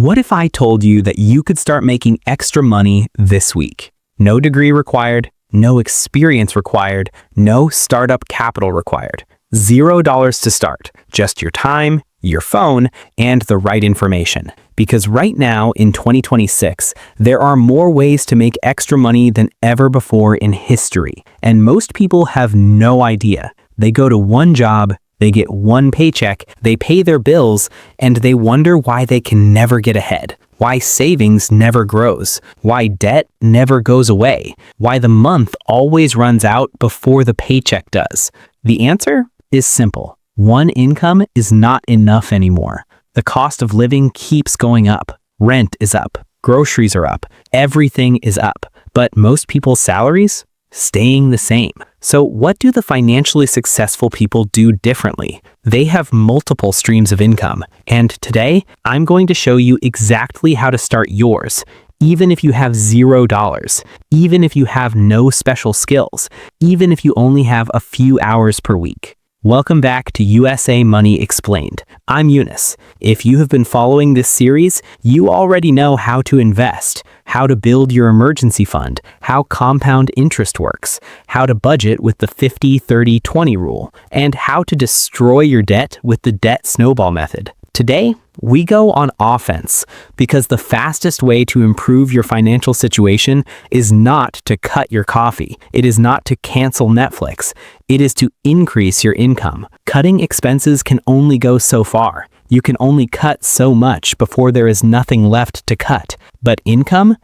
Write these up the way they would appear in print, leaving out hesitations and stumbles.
What if I told you that you could start making extra money this week? No degree required, no experience required, no startup capital required. $0 to start, just your time, your phone, and the right information. Because right now in 2026, there are more ways to make extra money than ever before in history. And most people have no idea. They go to one job, they get one paycheck, they pay their bills, and they wonder why they can never get ahead, why savings never grows, why debt never goes away, why the month always runs out before the paycheck does. The answer is simple. One income is not enough anymore. The cost of living keeps going up. Rent is up. Groceries are up. Everything is up. But most people's salaries? Staying the same. So what do the financially successful people do differently? They have multiple streams of income. And today, I'm going to show you exactly how to start yours. Even if you have $0, even if you have no special skills, even if you only have a few hours per week. Welcome back to USA Money Explained. I'm UNUS. If you have been following this series, you already know how to invest, how to build your emergency fund, how compound interest works, how to budget with the 50-30-20 rule, and how to destroy your debt with the debt snowball method. Today, we go on offense because the fastest way to improve your financial situation is not to cut your coffee. It is not to cancel Netflix. It is to increase your income. Cutting expenses can only go so far. You can only cut so much before there is nothing left to cut. But income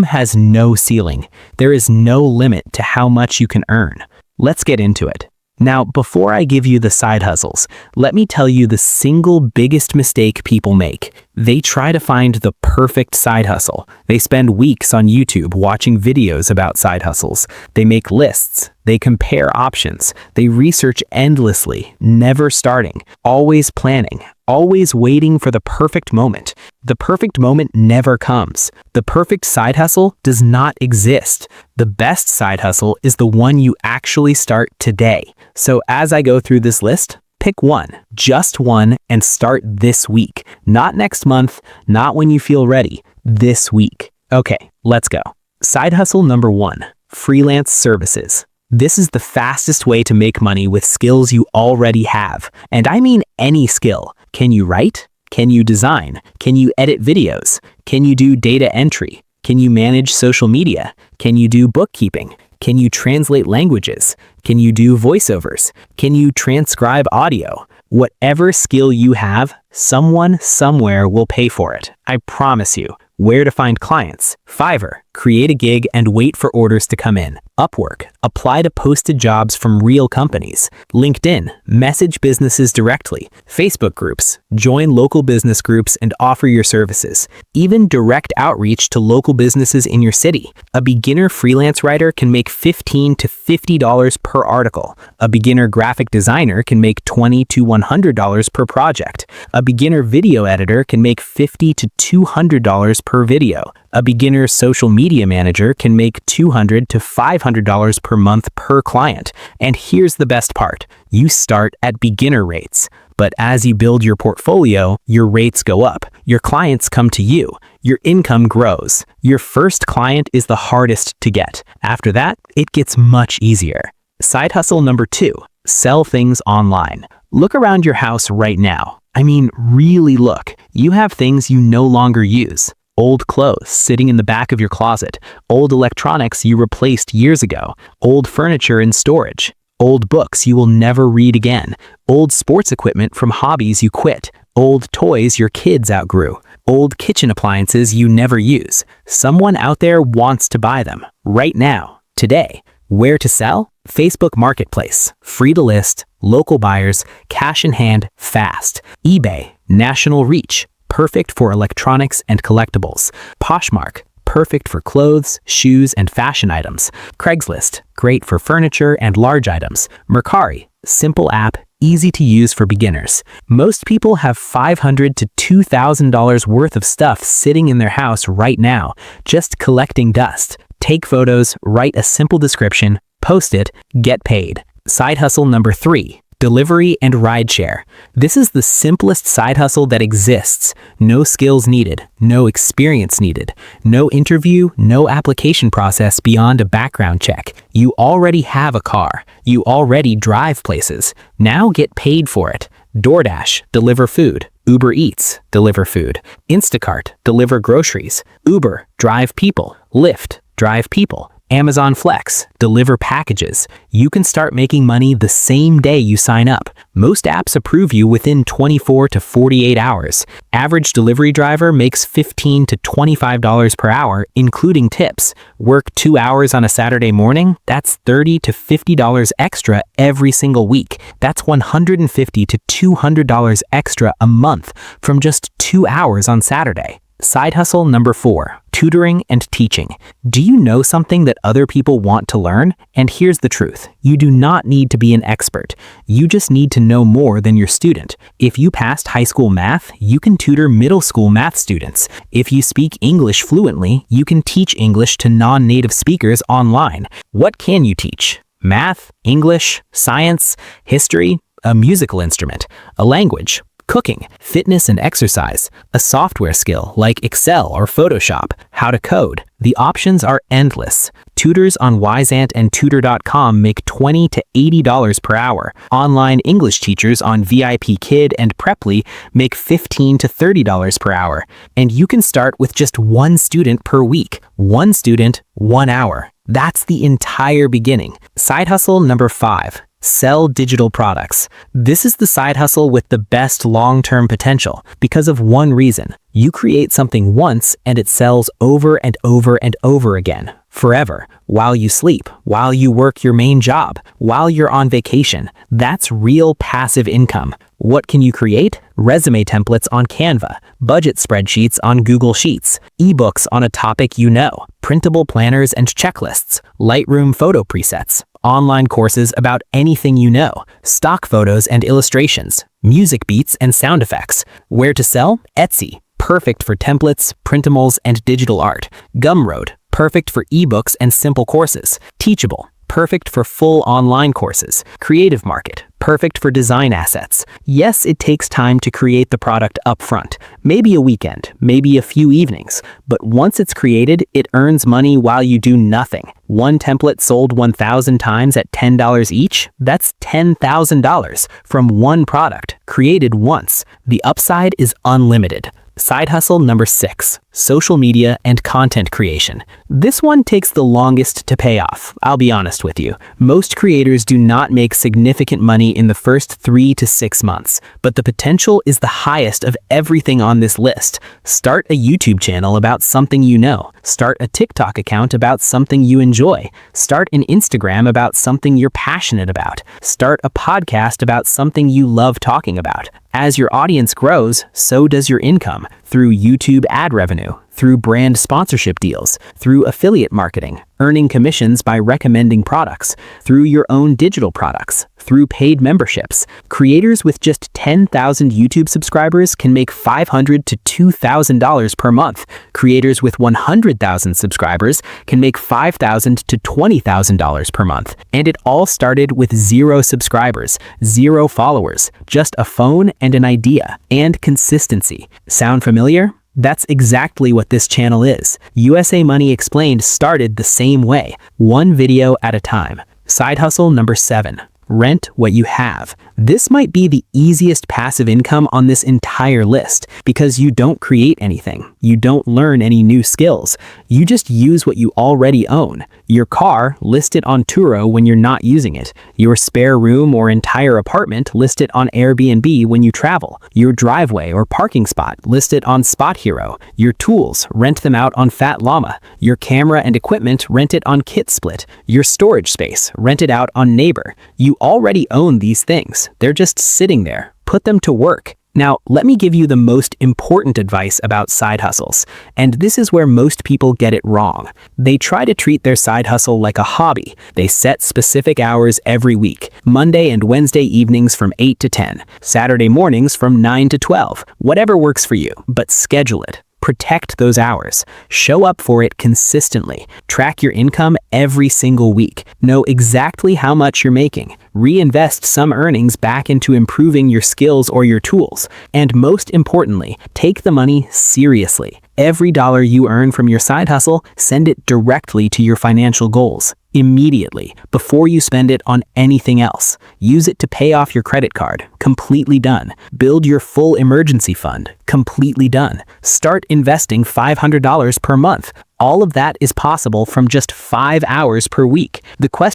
has no ceiling. There is no limit to how much you can earn. Let's get into it. Now, before I give you the side hustles, let me tell you the single biggest mistake people make. They try to find the perfect side hustle. They spend weeks on YouTube watching videos about side hustles. They make lists. They compare options. They research endlessly, never starting, always planning, always waiting for the perfect moment. The perfect moment never comes. The perfect side hustle does not exist. The best side hustle is the one you actually start today. So as I go through this list, pick one, just one, and start this week. Not next month, not when you feel ready, this week. Okay, let's go. Side hustle number 1, freelance services. This is the fastest way to make money with skills you already have. And I mean any skill. Can you write? Can you design? Can you edit videos? Can you do data entry? Can you manage social media? Can you do bookkeeping? Can you translate languages? Can you do voiceovers? Can you transcribe audio? Whatever skill you have, someone somewhere will pay for it. I promise you. Where to find clients? Fiverr, create a gig and wait for orders to come in. Upwork, apply to posted jobs from real companies. LinkedIn, message businesses directly. Facebook groups, join local business groups and offer your services. Even direct outreach to local businesses in your city. A beginner freelance writer can make $15 to $50 per article. A beginner graphic designer can make $20 to $100 per project. A beginner video editor can make $50 to $200 per video. A beginner social media manager can make $200 to $500 per month per client. And here's the best part. You start at beginner rates. But as you build your portfolio, your rates go up. Your clients come to you. Your income grows. Your first client is the hardest to get. After that, it gets much easier. Side hustle number 2, sell things online. Look around your house right now. I mean, really look. You have things you no longer use. Old clothes sitting in the back of your closet. Old electronics you replaced years ago. Old furniture in storage. Old books you will never read again. Old sports equipment from hobbies you quit. Old toys your kids outgrew. Old kitchen appliances you never use. Someone out there wants to buy them. Right now. Today. Where to sell? Facebook Marketplace. Free to list. Local buyers. Cash in hand. Fast. eBay. National reach. Perfect for electronics and collectibles. Poshmark, perfect for clothes, shoes, and fashion items. Craigslist, great for furniture and large items. Mercari, simple app, easy to use for beginners. Most people have $500 to $2,000 worth of stuff sitting in their house right now, just collecting dust. Take photos, write a simple description, post it, get paid. Side hustle number 3, Delivery and rideshare. This is the simplest side hustle that exists. No skills needed, no experience needed, no interview, no application process beyond a background check. You already have a car. You already drive places. Now get paid for it. DoorDash, deliver food. Uber Eats, deliver food. Instacart, deliver groceries. Uber, drive people. Lyft, drive people. Amazon Flex, deliver packages. You can start making money the same day you sign up. Most apps approve you within 24 to 48 hours. Average delivery driver makes $15 to $25 per hour, including tips. Work 2 hours on a Saturday morning? That's $30 to $50 extra every single week. That's $150 to $200 extra a month from just 2 hours on Saturday. Side hustle number 4, tutoring and teaching. Do you know something that other people want to learn? And here's the truth. You do not need to be an expert. You just need to know more than your student. If you passed high school math, you can tutor middle school math students. If you speak English fluently, you can teach English to non-native speakers online. What can you teach? Math, English, science, history, a musical instrument, a language, cooking, fitness and exercise, a software skill like Excel or Photoshop, how to code. The options are endless. Tutors on Wyzant and Tutor.com make $20 to $80 per hour. Online English teachers on VIPKid and Preply make $15 to $30 per hour. And you can start with just one student per week. One student, 1 hour. That's the entire beginning. Side hustle number 5. Sell digital products. This is the side hustle with the best long-term potential because of one reason. You create something once and it sells over and over and over again, forever, while you sleep, while you work your main job, while you're on vacation. That's real passive income. What can you create? Resume templates on Canva, budget spreadsheets on Google Sheets, ebooks on a topic you know, printable planners and checklists, Lightroom photo presets, online courses about anything you know, stock photos and illustrations, music beats and sound effects. Where to sell? Etsy, perfect for templates, printables, and digital art. Gumroad, perfect for ebooks and simple courses. Teachable, perfect for full online courses. Creative Market, perfect for design assets. Yes, it takes time to create the product upfront, maybe a weekend, maybe a few evenings, but once it's created, it earns money while you do nothing. One template sold 1,000 times at $10 each, that's $10,000 from one product, created once. The upside is unlimited. Side hustle number 6, social media and content creation. This one takes the longest to pay off, I'll be honest with you. Most creators do not make significant money in the first 3 to 6 months, but the potential is the highest of everything on this list. Start a YouTube channel about something you know. Start a TikTok account about something you enjoy. Start an Instagram about something you're passionate about. Start a podcast about something you love talking about. As your audience grows, so does your income through YouTube ad revenue, through brand sponsorship deals, through affiliate marketing, earning commissions by recommending products, through your own digital products, through paid memberships. Creators with just 10,000 YouTube subscribers can make $500 to $2,000 per month. Creators with 100,000 subscribers can make $5,000 to $20,000 per month. And it all started with 0 subscribers, 0 followers, just a phone and an idea, and consistency. Sound familiar? That's exactly what this channel is. USA Money Explained started the same way, one video at a time. Side hustle number 7. Rent what you have. This might be the easiest passive income on this entire list because you don't create anything. You don't learn any new skills. You just use what you already own. Your car, list it on Turo when you're not using it. Your spare room or entire apartment, list it on Airbnb when you travel. Your driveway or parking spot, list it on Spot Hero. Your tools, rent them out on Fat Llama. Your camera and equipment, rent it on KitSplit. Your storage space, rent it out on Neighbor. You already own these things. They're just sitting there. Put them to work. Now, let me give you the most important advice about side hustles, and this is where most people get it wrong. They try to treat their side hustle like a hobby. They set specific hours every week, Monday and Wednesday evenings from 8 to 10, Saturday mornings from 9 to 12, whatever works for you, but schedule it. Protect those hours. Show up for it consistently. Track your income every single week. Know exactly how much you're making. Reinvest some earnings back into improving your skills or your tools. And most importantly, take the money seriously. Every dollar you earn from your side hustle, send it directly to your financial goals. Immediately, before you spend it on anything else. Use it to pay off your credit card. Completely done. Build your full emergency fund. Completely done. Start investing $500 per month. All of that is possible from just 5 hours per week. The question